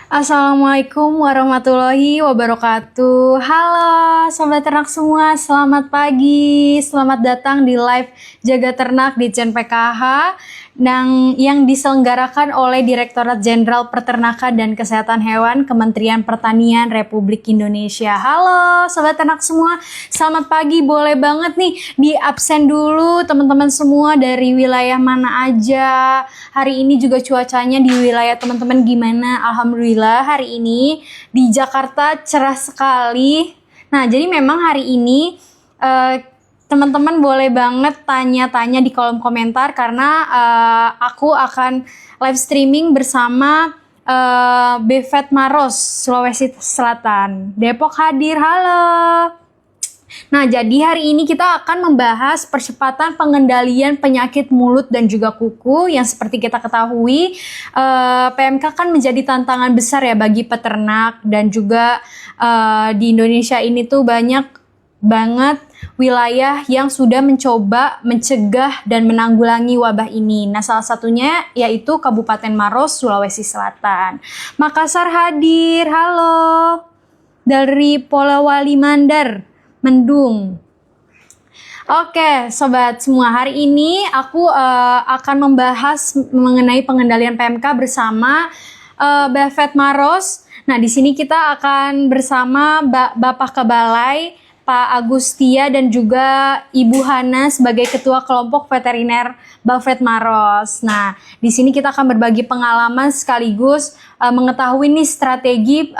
Assalamualaikum warahmatullahi wabarakatuh. Halo Sobat Ternak semua, selamat pagi. Selamat datang di live Jaga Ternak di Ditjen PKH yang diselenggarakan oleh Direktorat Jenderal Peternakan dan Kesehatan Hewan Kementerian Pertanian Republik Indonesia. Halo Sobat Ternak semua, selamat pagi. Boleh banget nih di absen dulu teman-teman semua dari wilayah mana aja. Hari ini juga cuacanya di wilayah teman-teman gimana? Alhamdulillah hari ini di Jakarta cerah sekali. Nah, jadi memang hari ini teman-teman boleh banget tanya-tanya di kolom komentar karena aku akan live streaming bersama BVET Maros, Sulawesi Selatan. Depok hadir, halo. Nah, jadi hari ini kita akan membahas percepatan pengendalian penyakit mulut dan juga kuku yang seperti kita ketahui PMK kan menjadi tantangan besar ya bagi peternak dan juga di Indonesia ini tuh banyak banget wilayah yang sudah mencoba mencegah dan menanggulangi wabah ini. Nah, salah satunya yaitu Kabupaten Maros, Sulawesi Selatan. Makassar hadir, halo. Dari Polewali Mandar, Mendung. Oke, sobat semua, hari ini aku akan membahas mengenai pengendalian PMK bersama BVET Maros. Nah, di sini kita akan bersama Bapak Kebalai, Pak Agustia dan juga Ibu Hana sebagai Ketua Kelompok Veteriner BVET Maros. Nah, di sini kita akan berbagi pengalaman sekaligus mengetahui nih strategi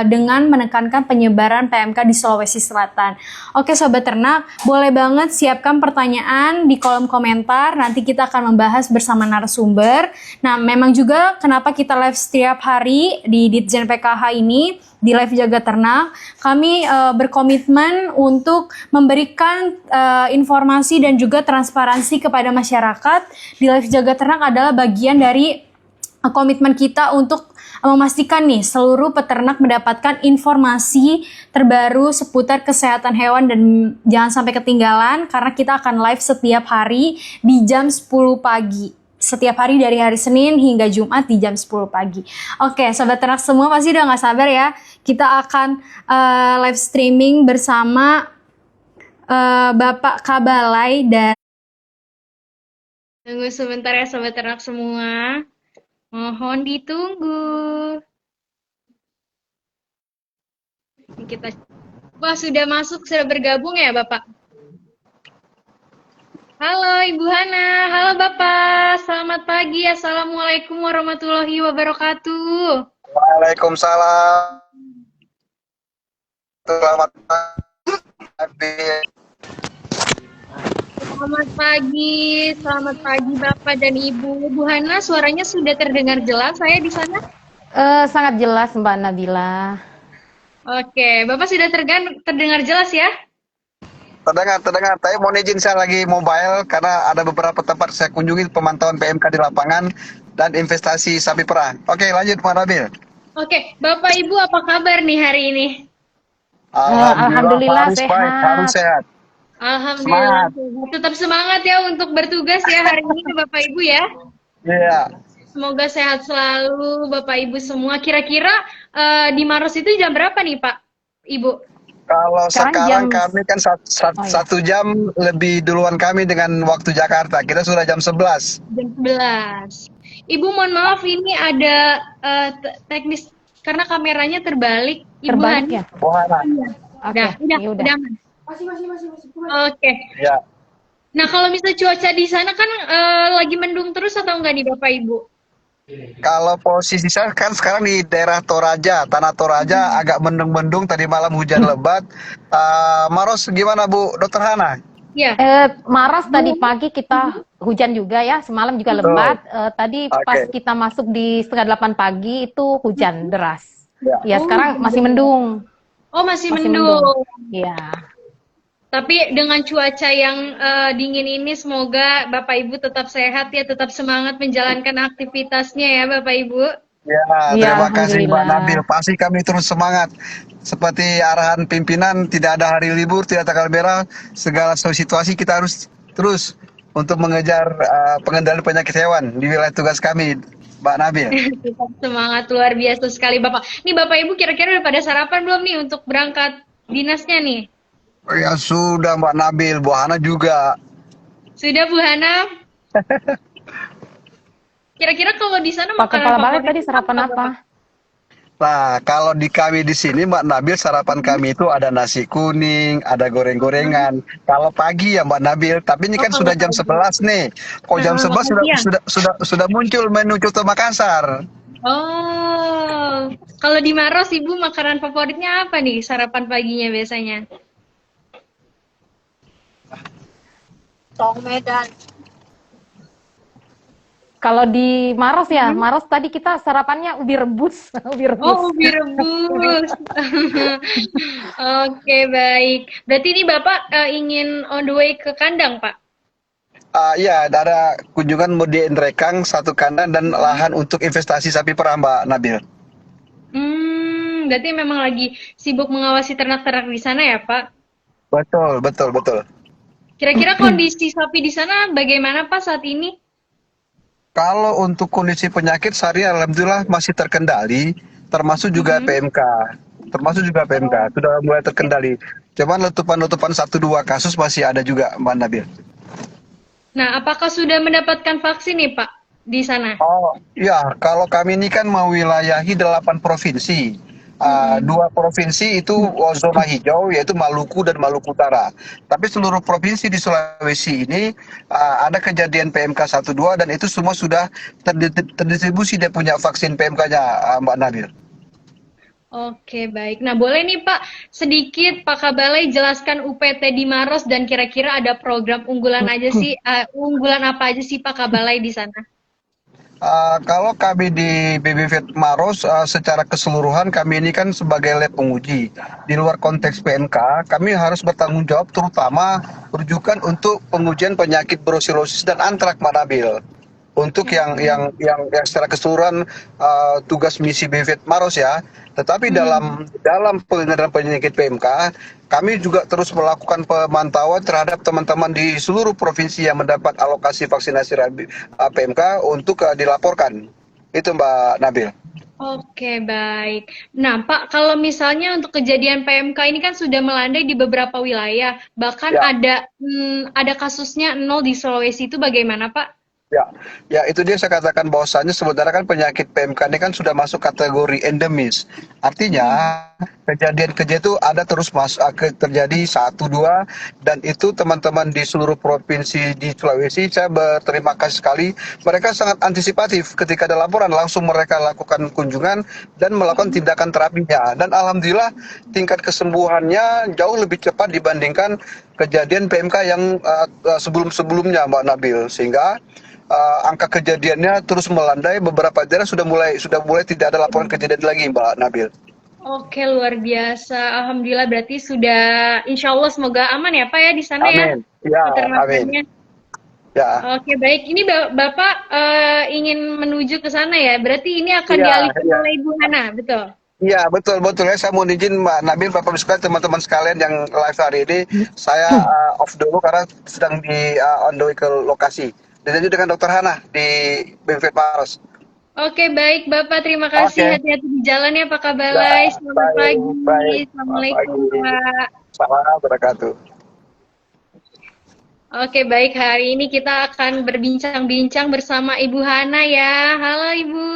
dengan menekankan penyebaran PMK di Sulawesi Selatan. Oke Sobat Ternak, boleh banget siapkan pertanyaan di kolom komentar, nanti kita akan membahas bersama narasumber. Nah, memang juga kenapa kita live setiap hari di Ditjen PKH ini, di live Jaga Ternak, kami berkomitmen untuk memberikan informasi dan juga transparansi kepada masyarakat. Di live Jaga Ternak adalah bagian dari komitmen kita untuk memastikan nih seluruh peternak mendapatkan informasi terbaru seputar kesehatan hewan dan jangan sampai ketinggalan karena kita akan live setiap hari di jam 10 pagi. Setiap hari dari hari Senin hingga Jumat di jam 10 pagi. Oke, Sobat Ternak semua pasti udah gak sabar ya. Kita akan live streaming bersama Bapak Kabalai dan... Tunggu sebentar ya Sobat Ternak semua. Mohon ditunggu. Wah, sudah masuk, sudah bergabung ya Bapak? Halo Ibu Hana, halo Bapak, selamat pagi, Assalamualaikum warahmatullahi wabarakatuh. Waalaikumsalam. Selamat pagi. Selamat pagi Bapak dan Ibu. Bu Hana, suaranya sudah terdengar jelas saya di sana? Sangat jelas Mbak Nabila. Oke, Bapak sudah terdengar jelas ya? Terdengar. Saya mohon izin, saya lagi mobile karena ada beberapa tempat saya kunjungi pemantauan PMK di lapangan dan investasi sapi perah. Oke, lanjut Pak Nabil. Oke, Bapak Ibu apa kabar nih hari ini? Alhamdulillah harus sehat. baik, harus sehat. Alhamdulillah. Tetap semangat ya untuk bertugas ya hari ini Bapak Ibu ya. Iya. Semoga sehat selalu Bapak Ibu semua. Kira-kira di Maros itu jam berapa nih Pak Ibu? Kalau sekarang jam... kami kan satu jam lebih duluan kami dengan waktu Jakarta. Kita sudah jam 11. Jam 11. Ibu mohon maaf ini ada teknis karena kameranya terbalik. Ibu Terbalik ya? Udah. Masih. Oke. Ya. Nah, kalau misalnya cuaca di sana kan lagi mendung terus atau enggak nih Bapak Ibu? Kalau posisi saya kan sekarang di daerah Toraja, tanah Toraja agak mendung-mendung, tadi malam hujan lebat. Maros gimana Bu Dokter Hana? Ya. Maros tadi pagi kita hujan juga ya, semalam juga lebat. Tadi pas kita masuk di setengah 8 pagi itu hujan deras. Ya sekarang masih mendung. Oh masih mendung. Iya. Tapi dengan cuaca yang dingin ini semoga Bapak Ibu tetap sehat ya, tetap semangat menjalankan aktivitasnya ya Bapak Ibu. Ya, terima kasih Mbak Nabil. Pasti kami terus semangat. Seperti arahan pimpinan, tidak ada hari libur, tidak tanggal merah, segala situasi kita harus terus untuk mengejar pengendalian penyakit hewan di wilayah tugas kami. Mbak Nabil. Tetap semangat, luar biasa sekali Bapak. Nih Bapak Ibu kira-kira udah pada sarapan belum nih untuk berangkat dinasnya nih? Oh, ya sudah Mbak Nabil, Bu Hana juga. Sudah Bu Hana? Kira-kira kalau di sana Pak makanan Kepala Balai favorit tadi sarapan apa? Nah, kalau di kami di sini Mbak Nabil, sarapan kami itu ada nasi kuning, ada goreng-gorengan. Kalau pagi ya Mbak Nabil, tapi ini Oh kan kalau sudah jam pagi. 11 nih. Kok jam 11 Makan sudah siang. sudah sudah sudah muncul menu Coto Makassar. Oh, kalau di Maros Ibu makanan favoritnya apa nih sarapan paginya biasanya? Tong Medan. Kalau di Maros ya, Maros tadi kita sarapannya ubi rebus, ubi rebus. Oh, ubi rebus. Oke, baik. Berarti ini Bapak ingin on the way ke kandang, Pak? Iya, ada kunjungan mau di Endrekang, satu kandang dan lahan untuk investasi sapi perah Mbak Nabil. Berarti memang lagi sibuk mengawasi ternak-ternak di sana ya, Pak? Betul, betul, betul. Kira-kira kondisi sapi di sana bagaimana, Pak, saat ini? Kalau untuk kondisi penyakit sehari alhamdulillah masih terkendali, termasuk juga PMK. Termasuk juga PMK, sudah mulai terkendali. Cuman letupan-letupan 1-2 kasus masih ada juga Mbak Nabil. Nah, apakah sudah mendapatkan vaksin nih, Pak, di sana? Oh, ya, kalau kami ini kan mewilayahi 8 provinsi. 2 provinsi itu zona hijau, yaitu Maluku dan Maluku Utara. Tapi seluruh provinsi di Sulawesi ini ada kejadian PMK 1-2 dan itu semua sudah terdistribusi dia punya vaksin PMK-nya, Mbak Nabil. Oke, baik. Nah, boleh nih Pak, sedikit Pak Kabalai jelaskan UPT di Maros dan kira-kira ada program unggulan aja sih, unggulan apa aja sih Pak Kabalai di sana? Kalau kami di BBVet Maros secara keseluruhan kami ini kan sebagai lab penguji. Di luar konteks PMK, kami harus bertanggung jawab terutama rujukan untuk pengujian penyakit brucellosis dan antrak Mbak Nabil. Untuk yang secara keseluruhan tugas misi BVET Maros ya. Tetapi dalam pengendalian penyakit PMK, kami juga terus melakukan pemantauan terhadap teman-teman di seluruh provinsi yang mendapat alokasi vaksinasi PMK untuk dilaporkan. Itu Mbak Nabil. Oke, baik. Nah, Pak, kalau misalnya untuk kejadian PMK ini kan sudah melandai di beberapa wilayah, bahkan Ya. ada kasusnya 0 di Sulawesi itu bagaimana, Pak? Ya, itu dia saya katakan bahwasannya sebenarnya kan penyakit PMK ini kan sudah masuk kategori endemis. Artinya kejadian-kejadian itu ada terus terjadi 1-2 dan itu teman-teman di seluruh provinsi di Sulawesi saya berterima kasih sekali. Mereka sangat antisipatif ketika ada laporan langsung mereka lakukan kunjungan dan melakukan tindakan terapinya. Dan alhamdulillah tingkat kesembuhannya jauh lebih cepat dibandingkan kejadian PMK yang sebelum-sebelumnya Mbak Nabil, sehingga angka kejadiannya terus melandai. Beberapa daerah sudah mulai tidak ada laporan kejadian lagi Mbak Nabil. Oke, luar biasa. Alhamdulillah berarti sudah, insya Allah semoga aman ya Pak ya di sana ya. Amin. Ya, Peternakannya. amin. Ya. Oke, baik. Ini Bapak ingin menuju ke sana ya. Berarti ini akan Ya, dialihkan ya. oleh Ibu Hana, betul? Iya, betul ya. Saya mau izin Mbak Nabil, Bapak sekalian, teman-teman sekalian yang live hari ini, saya off dulu karena sedang di on the way ke lokasi. Dan lanjut dengan Dr. Hana di BVET Maros. Oke, baik Bapak. Terima kasih. Oke. Hati-hati di jalan ya Pak Kabalai. Ya, Selamat baik, pagi. baik. Assalamualaikum Selamat pagi. Pak. Salam wabarakatuh. Oke, baik. Hari ini kita akan berbincang-bincang bersama Ibu Hana ya. Halo Ibu.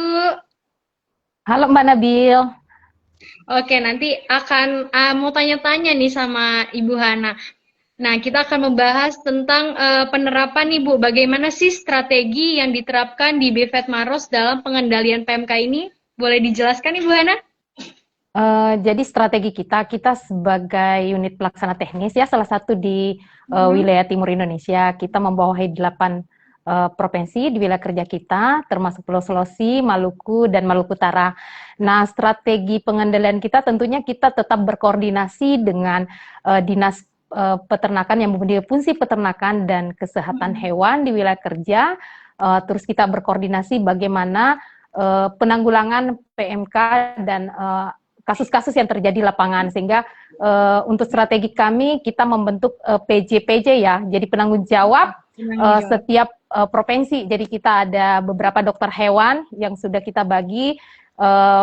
Halo Mbak Nabil. Oke, nanti akan mau tanya-tanya nih sama Ibu Hana. Nah, kita akan membahas tentang penerapan nih Bu. Bagaimana sih strategi yang diterapkan di BVET Maros dalam pengendalian PMK ini? Boleh dijelaskan Ibu Hana? Jadi strategi kita sebagai unit pelaksana teknis ya, salah satu di wilayah timur Indonesia, kita membawahi 8 provinsi di wilayah kerja kita, termasuk Pulau Sulawesi, Maluku, dan Maluku Utara. Nah, strategi pengendalian kita tentunya kita tetap berkoordinasi dengan dinas peternakan yang mempunyai fungsi peternakan dan kesehatan hewan di wilayah kerja. Terus kita berkoordinasi bagaimana penanggulangan PMK dan kasus-kasus yang terjadi di lapangan, sehingga untuk strategi kami kita membentuk PJ ya, jadi penanggung jawab setiap provinsi. Jadi kita ada beberapa dokter hewan yang sudah kita bagi,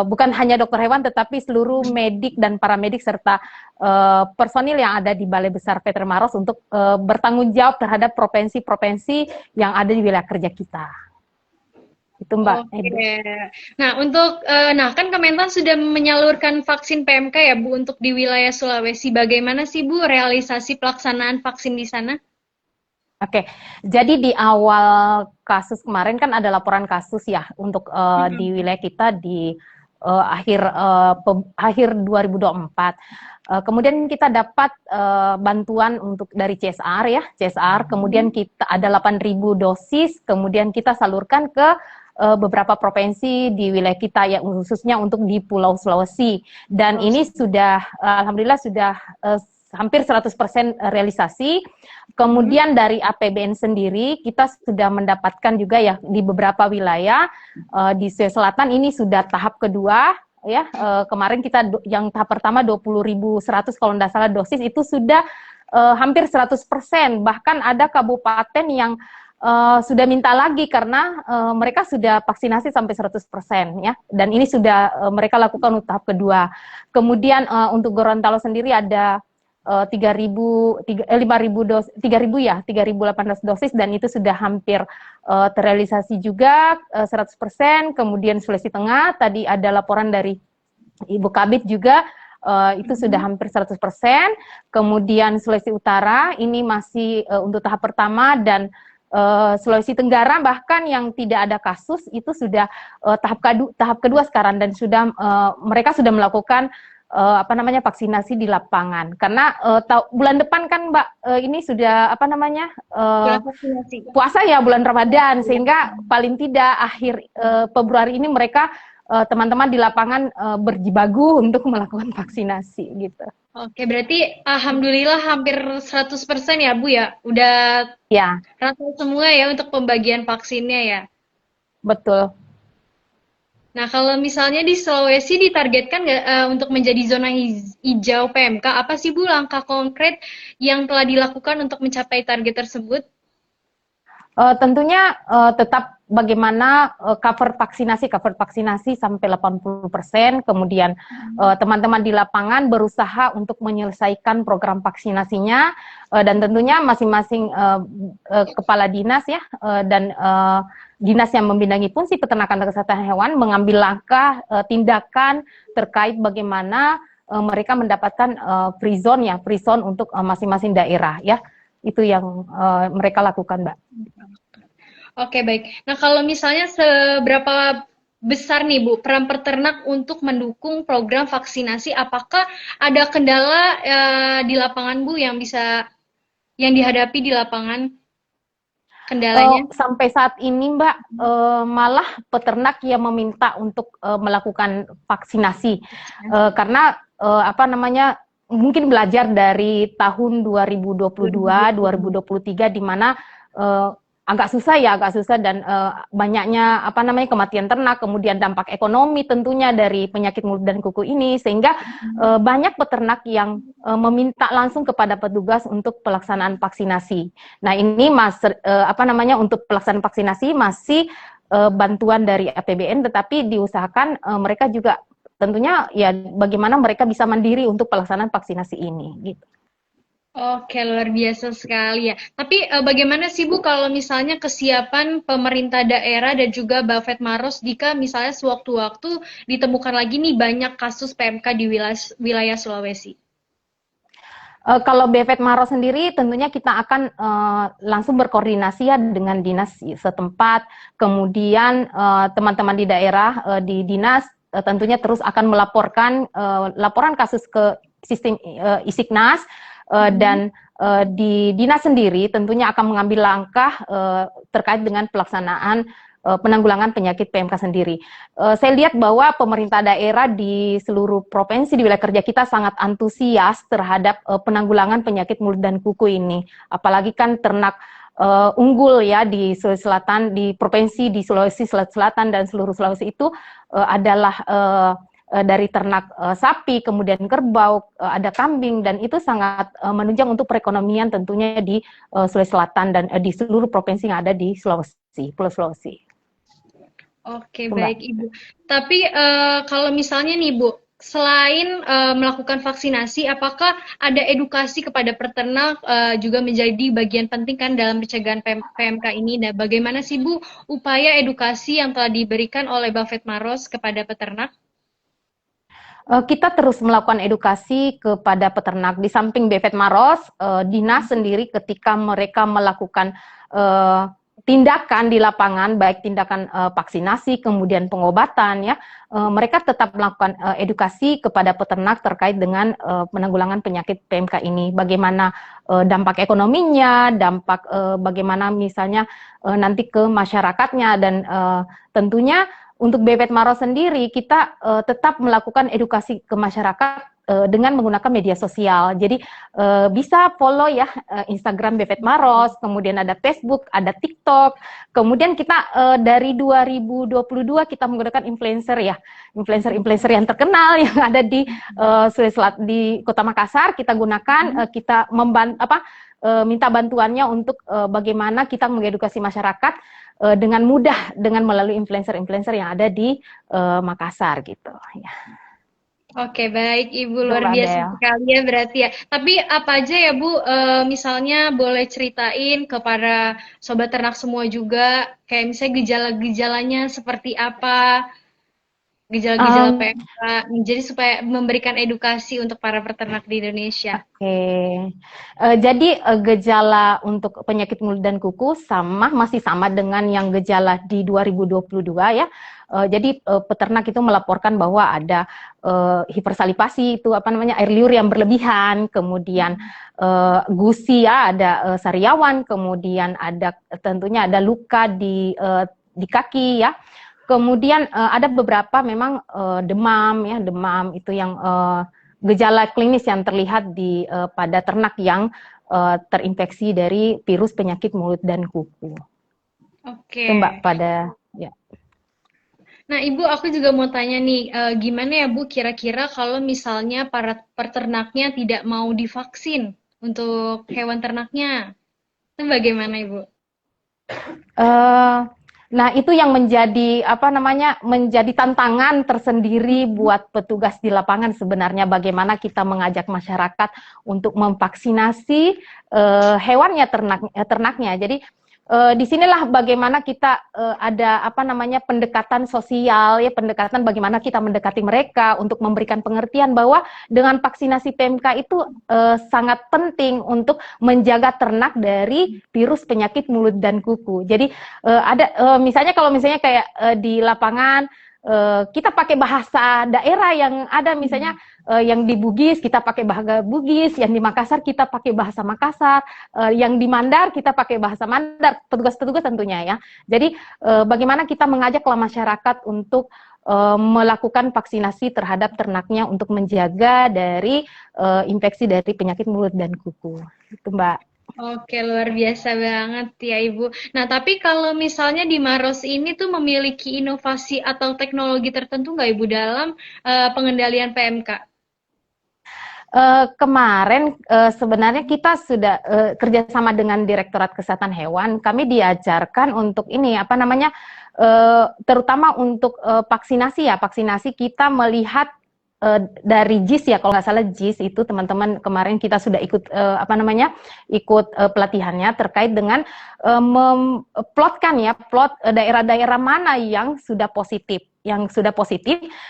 bukan hanya dokter hewan tetapi seluruh medik dan paramedik serta personil yang ada di Balai Besar Veter Maros untuk bertanggung jawab terhadap provinsi-provinsi yang ada di wilayah kerja kita. Itu Mbak. Oke. Nah, kan Kementan sudah menyalurkan vaksin PMK ya Bu untuk di wilayah Sulawesi. Bagaimana sih Bu realisasi pelaksanaan vaksin di sana? Oke, jadi di awal kasus kemarin kan ada laporan kasus ya untuk di wilayah kita di akhir 2024. Kemudian kita dapat bantuan untuk dari CSR ya, CSR. Kemudian kita ada 8.000 dosis, kemudian kita salurkan ke beberapa provinsi di wilayah kita ya, khususnya untuk di Pulau Sulawesi. Dan ini sudah alhamdulillah sudah hampir 100% realisasi. Kemudian dari APBN sendiri kita sudah mendapatkan juga ya di beberapa wilayah di Sulawesi Selatan ini sudah tahap kedua ya. Kemarin kita yang tahap pertama 20.100 kalau tidak salah dosis itu sudah hampir 100%. Bahkan ada kabupaten yang sudah minta lagi karena mereka sudah vaksinasi sampai 100% ya. Dan ini sudah mereka lakukan untuk tahap kedua. Kemudian untuk Gorontalo sendiri ada 3.800 dosis dan itu sudah hampir terrealisasi juga 100%. Kemudian Sulawesi Tengah tadi ada laporan dari Ibu Kabid juga itu sudah hampir 100%. Kemudian Sulawesi Utara ini masih untuk tahap pertama dan Sulawesi Tenggara bahkan yang tidak ada kasus itu sudah tahap kedua sekarang dan sudah mereka sudah melakukan vaksinasi di lapangan karena bulan depan kan Mbak ini sudah puasa ya bulan Ramadan sehingga paling tidak akhir Februari ini mereka teman-teman di lapangan berjibagu untuk melakukan vaksinasi gitu. Oke, berarti alhamdulillah hampir 100% ya Bu ya. Udah ya rata semua ya untuk pembagian vaksinnya ya. Betul. Nah, kalau misalnya di Sulawesi ditargetkan nggak untuk menjadi zona hijau PMK, apa sih Bu langkah konkret yang telah dilakukan untuk mencapai target tersebut? Tentunya tetap bagaimana cover vaksinasi sampai 80%, kemudian teman-teman di lapangan berusaha untuk menyelesaikan program vaksinasinya dan tentunya masing-masing kepala dinas ya dan dinas yang membidangi fungsi peternakan dan kesehatan hewan mengambil langkah tindakan terkait bagaimana mereka mendapatkan free zone untuk masing-masing daerah ya. Itu yang mereka lakukan, Mbak. Oke, baik. Nah, kalau misalnya seberapa besar nih, Bu, peran peternak untuk mendukung program vaksinasi? Apakah ada kendala di lapangan, Bu, yang dihadapi di lapangan? Kendalanya? Sampai saat ini, Mbak, malah peternak yang meminta untuk melakukan vaksinasi. Karena, mungkin belajar dari tahun 2022-2023 di mana agak susah dan banyaknya kematian ternak, kemudian dampak ekonomi tentunya dari penyakit mulut dan kuku ini sehingga banyak peternak yang meminta langsung kepada petugas untuk pelaksanaan vaksinasi. Nah, ini untuk pelaksanaan vaksinasi masih bantuan dari APBN tetapi diusahakan mereka juga tentunya ya bagaimana mereka bisa mandiri untuk pelaksanaan vaksinasi ini gitu. Oke, luar biasa sekali ya. Tapi bagaimana sih Bu kalau misalnya kesiapan pemerintah daerah dan juga Bafet Maros jika misalnya sewaktu-waktu ditemukan lagi nih banyak kasus PMK di wilayah Sulawesi? Kalau Bafet Maros sendiri tentunya kita akan langsung berkoordinasi ya dengan dinas setempat, kemudian teman-teman di daerah di dinas tentunya terus akan melaporkan laporan kasus ke sistem Isiknas dan di dinas sendiri tentunya akan mengambil langkah terkait dengan pelaksanaan penanggulangan penyakit PMK sendiri. Saya lihat bahwa pemerintah daerah di seluruh provinsi di wilayah kerja kita sangat antusias terhadap penanggulangan penyakit mulut dan kuku ini. Apalagi kan ternak unggul ya di Sulawesi Selatan, di provinsi di Sulawesi Selatan dan seluruh Sulawesi itu adalah dari ternak sapi, kemudian kerbau, ada kambing, dan itu sangat menunjang untuk perekonomian tentunya di Sulawesi Selatan dan di seluruh provinsi yang ada di Pulau Sulawesi. Oke, Itu, Mbak. baik Ibu. Tapi kalau misalnya nih Bu, selain melakukan vaksinasi, apakah ada edukasi kepada peternak juga menjadi bagian penting kan dalam pencegahan PMK ini? Nah, bagaimana sih Bu upaya edukasi yang telah diberikan oleh Bafet Maros kepada peternak? Kita terus melakukan edukasi kepada peternak. Di samping Befet Maros, dinas sendiri ketika mereka melakukan tindakan di lapangan, baik tindakan vaksinasi, kemudian pengobatan, ya, mereka tetap melakukan edukasi kepada peternak terkait dengan penanggulangan penyakit PMK ini. Bagaimana dampak ekonominya, dampak bagaimana misalnya nanti ke masyarakatnya, dan tentunya untuk Befet Maros sendiri, kita tetap melakukan edukasi ke masyarakat dengan menggunakan media sosial. Jadi bisa follow ya Instagram Befet Maros, kemudian ada Facebook, ada TikTok. Kemudian kita dari 2022 kita menggunakan influencer ya, influencer yang terkenal yang ada di Sulawesi Selatan, di Kota Makassar. Kita gunakan, kita minta bantuannya untuk bagaimana kita mengedukasi masyarakat dengan mudah dengan melalui influencer yang ada di Makassar gitu ya. Oke, baik Ibu, luar biasa sekali ya berarti ya. Tapi apa aja ya Bu, misalnya boleh ceritain kepada sobat ternak semua juga, kayak misalnya gejala-gejalanya seperti apa, gejala-gejala PMK, jadi supaya memberikan edukasi untuk para peternak di Indonesia. Oke. Jadi gejala untuk penyakit mulut dan kuku masih sama dengan yang gejala di 2022 ya. Jadi peternak itu melaporkan bahwa ada hipersalivasi, itu air liur yang berlebihan, kemudian gusi ya, ada sariawan, kemudian tentunya ada luka di kaki ya. Kemudian ada beberapa memang demam itu yang gejala klinis yang terlihat pada ternak yang terinfeksi dari virus penyakit mulut dan kuku. Oke. Itu Mbak ya. Nah Ibu, aku juga mau tanya nih, gimana ya Bu kira-kira kalau misalnya para peternaknya tidak mau divaksin untuk hewan ternaknya, itu bagaimana Ibu? Nah, itu yang menjadi menjadi tantangan tersendiri buat petugas di lapangan sebenarnya, bagaimana kita mengajak masyarakat untuk memvaksinasi hewannya, ternaknya. Jadi disinilah bagaimana kita ada pendekatan sosial ya, pendekatan bagaimana kita mendekati mereka untuk memberikan pengertian bahwa dengan vaksinasi PMK itu sangat penting untuk menjaga ternak dari virus penyakit mulut dan kuku. Jadi ada misalnya kayak di lapangan kita pakai bahasa daerah yang ada, misalnya yang di Bugis kita pakai bahasa Bugis, yang di Makassar kita pakai bahasa Makassar, yang di Mandar kita pakai bahasa Mandar, petugas-petugas tentunya ya. Jadi bagaimana kita mengajaklah masyarakat untuk melakukan vaksinasi terhadap ternaknya untuk menjaga dari infeksi dari penyakit mulut dan kuku. Itu Mbak. Oke, luar biasa banget ya Ibu. Nah, tapi kalau misalnya di Maros ini tuh memiliki inovasi atau teknologi tertentu nggak Ibu dalam pengendalian PMK? Kemarin sebenarnya kita sudah kerjasama dengan Direktorat Kesehatan Hewan. Kami diajarkan untuk ini terutama untuk vaksinasi ya. Vaksinasi kita melihat dari JIS ya, kalau nggak salah JIS itu teman-teman kemarin kita sudah ikut ikut pelatihannya terkait dengan plot daerah-daerah mana yang sudah positif,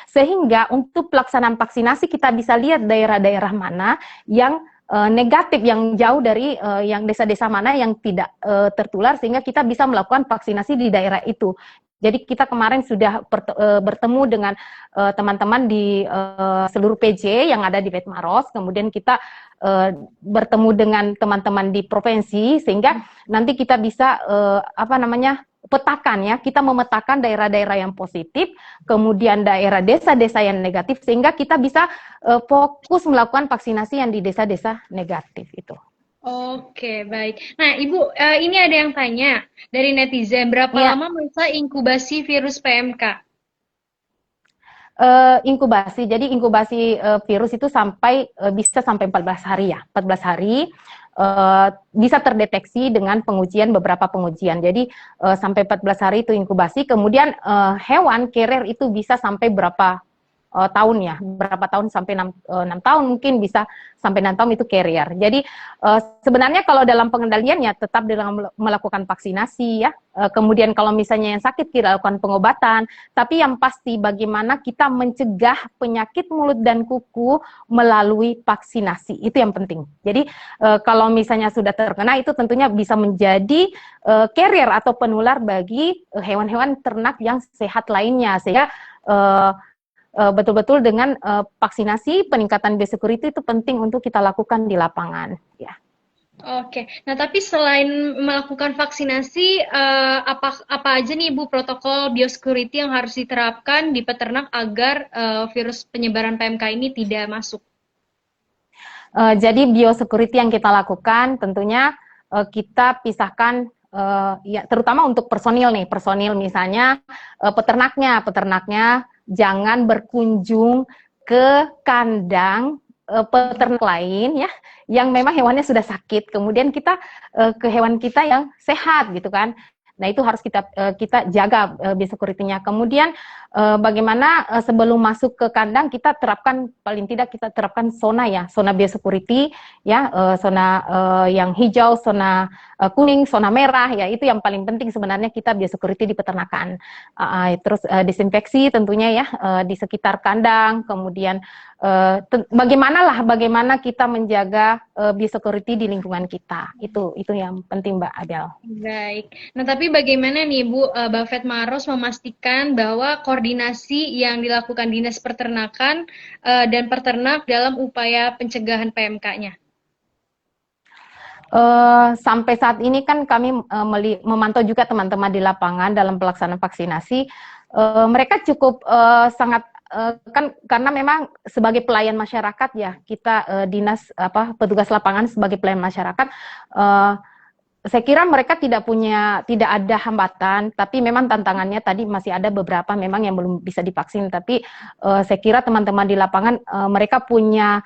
sehingga untuk pelaksanaan vaksinasi kita bisa lihat daerah-daerah mana yang negatif, yang jauh dari yang desa-desa mana yang tidak tertular, sehingga kita bisa melakukan vaksinasi di daerah itu. Jadi kita kemarin sudah bertemu dengan teman-teman di seluruh PJ yang ada di Befet Maros, kemudian kita bertemu dengan teman-teman di provinsi, sehingga nanti kita bisa petakan ya, kita memetakan daerah-daerah yang positif, kemudian daerah desa-desa yang negatif, sehingga kita bisa fokus melakukan vaksinasi yang di desa-desa negatif itu. Oke, baik. Nah, Ibu, ini ada yang tanya dari netizen, berapa lama masa inkubasi virus PMK? Inkubasi. Jadi inkubasi virus itu bisa sampai 14 hari ya. 14 hari bisa terdeteksi dengan beberapa pengujian. Jadi sampai 14 hari itu inkubasi. Kemudian hewan carrier itu bisa sampai berapa tahun ya, berapa tahun sampai 6 tahun mungkin bisa sampai 6 tahun itu carrier. Jadi sebenarnya kalau dalam pengendaliannya tetap dalam melakukan vaksinasi ya. Kemudian kalau misalnya yang sakit kita lakukan pengobatan, tapi yang pasti bagaimana kita mencegah penyakit mulut dan kuku melalui vaksinasi. Itu yang penting. Jadi kalau misalnya sudah terkena itu tentunya bisa menjadi carrier atau penular bagi hewan-hewan ternak yang sehat lainnya, sehingga betul-betul dengan vaksinasi, peningkatan biosecurity itu penting untuk kita lakukan di lapangan. Ya. Oke, nah tapi selain melakukan vaksinasi, apa aja nih Ibu protokol biosecurity yang harus diterapkan di peternak agar virus penyebaran PMK ini tidak masuk? Jadi biosecurity yang kita lakukan tentunya kita pisahkan ya terutama untuk personil misalnya peternaknya jangan berkunjung ke kandang peternak lain ya yang memang hewannya sudah sakit, kemudian kita ke hewan kita yang sehat gitu kan. Nah itu harus kita jaga biosecurity-nya. Kemudian bagaimana sebelum masuk ke kandang paling tidak kita terapkan zona biosecurity ya, zona yang hijau, zona kuning, zona merah ya, itu yang paling penting sebenarnya kita biosecurity di peternakan. Terus disinfeksi tentunya ya di sekitar kandang, kemudian bagaimana kita menjaga biosecurity di lingkungan kita. Itu yang penting Mbak Adel. Baik. Nah, tapi bagaimana nih Bu Bafet Maros memastikan bahwa koordinasi yang dilakukan Dinas Peternakan dan peternak dalam upaya pencegahan PMK-nya? Sampai saat ini kan kami memantau juga teman-teman di lapangan dalam pelaksanaan vaksinasi. Mereka cukup sangat kan karena memang sebagai pelayan masyarakat ya kita petugas lapangan sebagai pelayan masyarakat. Saya kira mereka tidak ada hambatan, tapi memang tantangannya tadi masih ada beberapa memang yang belum bisa divaksin. Tapi saya kira teman-teman di lapangan mereka punya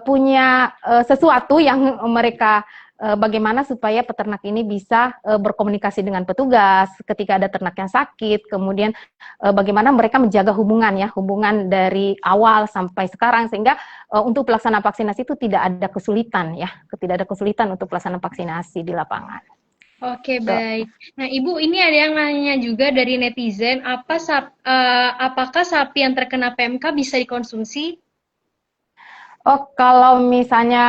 punya sesuatu yang mereka bagaimana supaya peternak ini bisa berkomunikasi dengan petugas ketika ada ternak yang sakit, kemudian bagaimana mereka menjaga hubungan dari awal sampai sekarang, sehingga untuk pelaksanaan vaksinasi itu tidak ada kesulitan untuk pelaksanaan vaksinasi di lapangan. Oke, baik. Nah, Ibu, ini ada yang nanya juga dari netizen, apakah sapi yang terkena PMK bisa dikonsumsi? Oh, kalau misalnya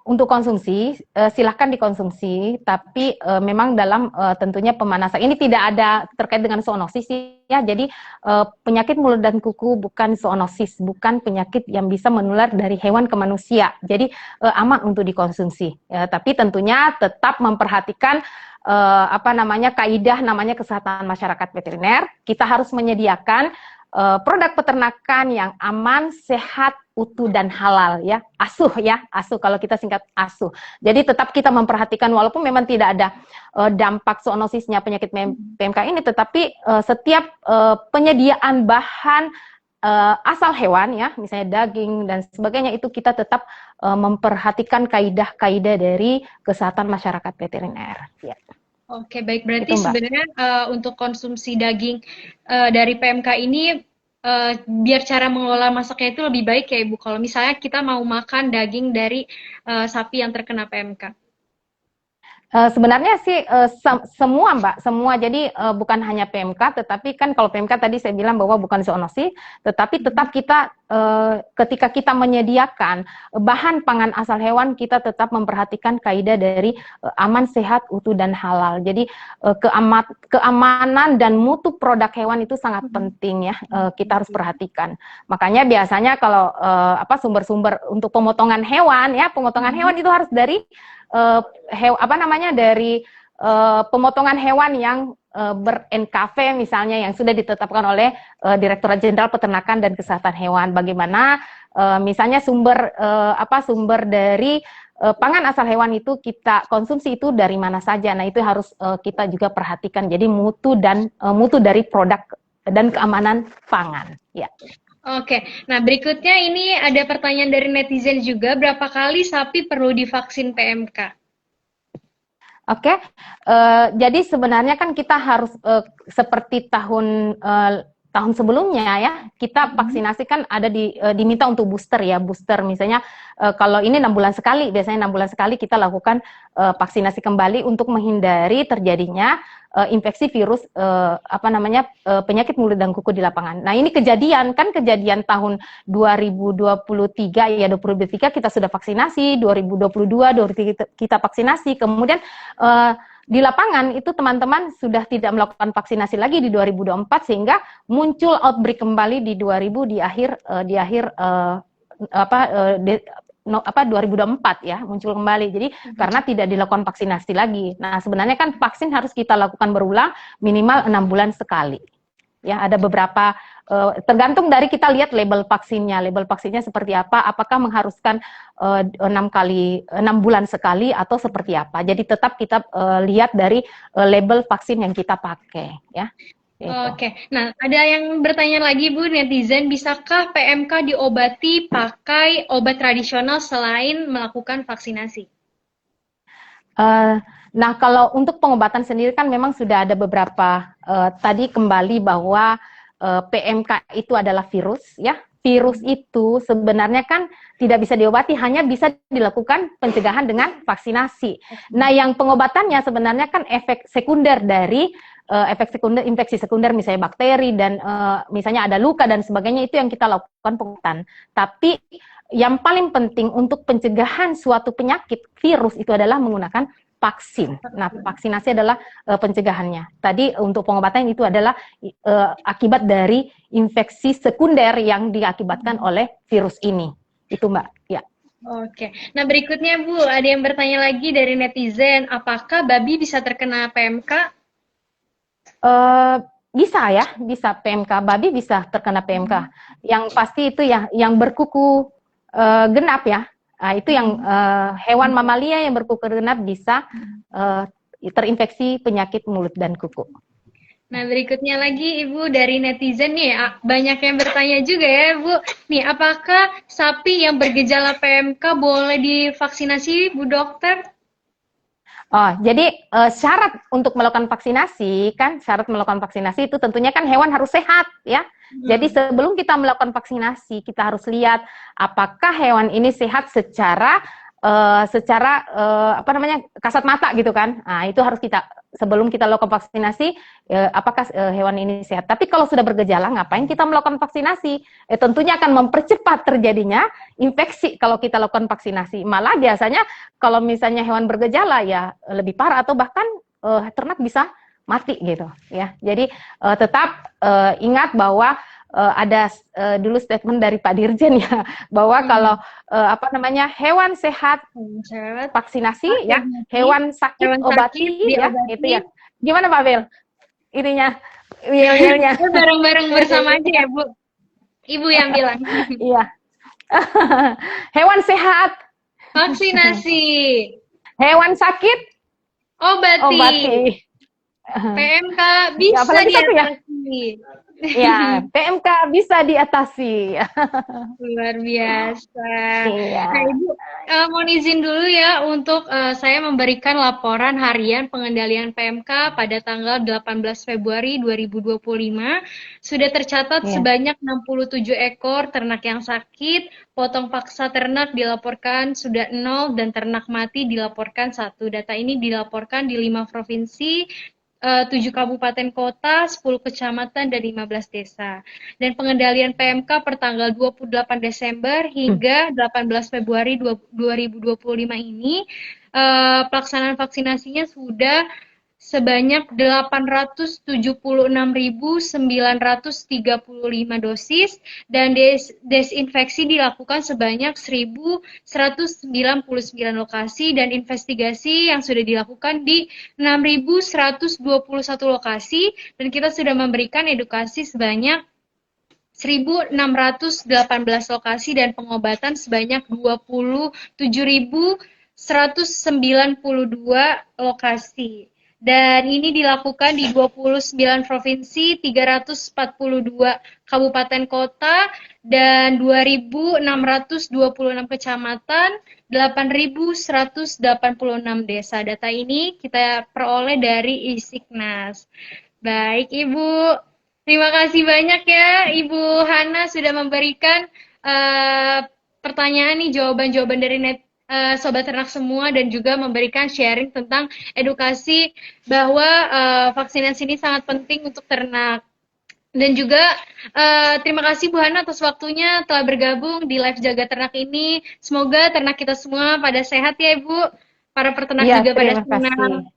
untuk konsumsi, silahkan dikonsumsi, tapi memang dalam tentunya pemanasan. Ini tidak ada terkait dengan zoonosis ya, jadi penyakit mulut dan kuku bukan zoonosis, bukan penyakit yang bisa menular dari hewan ke manusia, jadi aman untuk dikonsumsi. Tapi tentunya tetap memperhatikan kaidah namanya kesehatan masyarakat veteriner. Kita harus menyediakan produk peternakan yang aman, sehat, utuh dan halal ya, asuh kalau kita singkat asuh. Jadi tetap kita memperhatikan walaupun memang tidak ada dampak zoonosisnya penyakit PMK ini, tetapi setiap penyediaan bahan asal hewan ya, misalnya daging dan sebagainya, itu kita tetap memperhatikan kaidah-kaidah dari kesehatan masyarakat veteriner. Ya. Oke, baik. Berarti sebenarnya untuk konsumsi daging dari PMK ini biar cara mengelola masaknya itu lebih baik ya Ibu, kalau misalnya kita mau makan daging dari sapi yang terkena PMK. Sebenarnya sih semua Mbak, semua. Jadi bukan hanya PMK, tetapi kan kalau PMK tadi saya bilang bahwa bukan zoonosis, tetapi tetap kita ketika kita menyediakan bahan pangan asal hewan, kita tetap memperhatikan kaidah dari aman, sehat, utuh dan halal. Jadi keamanan dan mutu produk hewan itu sangat penting ya, kita harus perhatikan. Makanya biasanya kalau sumber-sumber untuk pemotongan hewan ya, pemotongan hewan itu harus dari dari pemotongan hewan yang ber-NKV misalnya, yang sudah ditetapkan oleh Direktorat Jenderal Peternakan dan Kesehatan Hewan. Bagaimana misalnya sumber dari pangan asal hewan itu kita konsumsi itu dari mana saja. Nah, itu harus kita juga perhatikan. Jadi mutu dari produk dan keamanan pangan. Ya. Oke, nah berikutnya ini ada pertanyaan dari netizen juga, berapa kali sapi perlu divaksin PMK? Oke, jadi sebenarnya kan kita harus seperti tahun sebelumnya ya, kita vaksinasi kan ada diminta untuk booster ya, booster misalnya kalau ini 6 bulan sekali, biasanya 6 bulan sekali kita lakukan vaksinasi kembali untuk menghindari terjadinya infeksi virus penyakit mulut dan kuku di lapangan. Nah ini kejadian tahun 2023 ya 2023 kita sudah vaksinasi, 2022 kita vaksinasi, kemudian di lapangan itu teman-teman sudah tidak melakukan vaksinasi lagi di 2024 sehingga muncul outbreak kembali di 2024 ya muncul kembali. Jadi karena tidak dilakukan vaksinasi lagi. Nah, sebenarnya kan vaksin harus kita lakukan berulang minimal 6 bulan sekali. Ya, ada beberapa tergantung dari kita lihat label vaksinnya. Label vaksinnya seperti apa? Apakah mengharuskan 6 bulan sekali atau seperti apa? Jadi tetap kita lihat dari label vaksin yang kita pakai, ya. Gitu. Oke, nah ada yang bertanya lagi Bu, netizen, bisakah PMK diobati pakai obat tradisional selain melakukan vaksinasi? Nah, kalau untuk pengobatan sendiri kan memang sudah ada beberapa tadi kembali bahwa PMK itu adalah virus ya. Virus itu sebenarnya kan tidak bisa diobati, hanya bisa dilakukan pencegahan dengan vaksinasi. Nah, yang pengobatannya sebenarnya kan efek sekunder dari infeksi sekunder misalnya bakteri dan misalnya ada luka dan sebagainya, itu yang kita lakukan pengobatan. Tapi yang paling penting untuk pencegahan suatu penyakit virus itu adalah menggunakan vaksin. Nah, vaksinasi adalah pencegahannya. Tadi untuk pengobatan itu adalah akibat dari infeksi sekunder yang diakibatkan oleh virus ini. Itu Mbak. Ya. Oke. Nah, berikutnya Bu, ada yang bertanya lagi dari netizen, apakah babi bisa terkena PMK? Bisa ya, bisa PMK. Babi bisa terkena PMK. Yang pasti itu ya, yang berkuku genap ya. Nah, itu yang hewan mamalia yang berkuku genap bisa terinfeksi penyakit mulut dan kuku. Nah, berikutnya lagi Ibu dari netizen nih, banyak yang bertanya juga ya Bu. Nih, apakah sapi yang bergejala PMK boleh divaksinasi Bu Dokter? Oh, jadi syarat untuk melakukan vaksinasi kan, syarat melakukan vaksinasi itu tentunya kan hewan harus sehat ya. Jadi sebelum kita melakukan vaksinasi, kita harus lihat apakah hewan ini sehat secara kasat mata gitu kan. Nah, itu harus kita sebelum kita lakukan vaksinasi, apakah hewan ini sehat. Tapi kalau sudah bergejala, ngapain kita melakukan vaksinasi? Tentunya akan mempercepat terjadinya infeksi kalau kita lakukan vaksinasi. Malah biasanya kalau misalnya hewan bergejala ya lebih parah atau bahkan ternak bisa mati gitu ya. Jadi tetap ingat bahwa ada dulu statement dari Pak Dirjen ya bahwa kalau hewan sehat vaksinasi ya, hewan sakit obati ya, itu ya. Gimana Pak Bel? Ininya, yel-yelnya. Bareng-bareng bersama aja ya Bu. Ibu yang bilang. Iya. Hewan sehat vaksinasi. Hewan sakit obati. PMK bisa diatasi. Ya, PMK bisa diatasi. Luar biasa. Iya. Nah, Ibu, mohon izin dulu ya untuk saya memberikan laporan harian pengendalian PMK pada tanggal 18 Februari 2025. Sudah tercatat sebanyak 67 ekor ternak yang sakit, potong paksa ternak dilaporkan sudah 0 dan ternak mati dilaporkan 1. Data ini dilaporkan di 5 provinsi, 7 kabupaten kota, 10 kecamatan, dan 15 desa. Dan pengendalian PMK per tanggal 28 Desember hingga 18 Februari 2025 ini, pelaksanaan vaksinasinya sudah sebanyak 876.935 dosis dan desinfeksi dilakukan sebanyak 1.199 lokasi dan investigasi yang sudah dilakukan di 6.121 lokasi dan kita sudah memberikan edukasi sebanyak 1.618 lokasi dan pengobatan sebanyak 27.192 lokasi. dan ini dilakukan di 29 provinsi, 342 kabupaten kota, dan 2.626 kecamatan, 8.186 desa. Data ini kita peroleh dari Isiknas. Baik, Ibu. Terima kasih banyak ya, Ibu Hana sudah memberikan pertanyaan nih, jawaban-jawaban dari Sobat Ternak semua, dan juga memberikan sharing tentang edukasi bahwa vaksinasi ini sangat penting untuk ternak. Dan juga terima kasih Bu Hana atas waktunya telah bergabung di live Jaga Ternak ini. Semoga ternak kita semua pada sehat ya Ibu. Para peternak Iya, juga pada terima senang. kasih.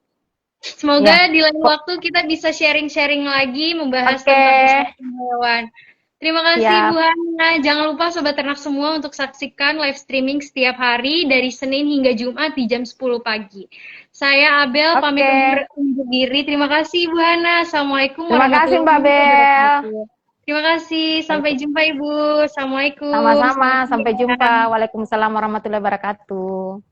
Semoga Ya, di lain waktu kita bisa sharing-sharing lagi membahas oke, tentang kesehatan hewan. Terima kasih siap. Bu Hana. Jangan lupa Sobat Ternak semua untuk saksikan live streaming setiap hari dari Senin hingga Jumat di jam 10 pagi. Saya Abel pamit Oke, undur diri. Terima kasih Bu Hana. Assalamualaikum terima kasih Mbak warahmatullahi Bel. wabarakatuh. Terima kasih. Sampai jumpa Ibu. Assalamualaikum. Sama-sama, Selamat sampai siang. jumpa. Waalaikumsalam warahmatullahi wabarakatuh.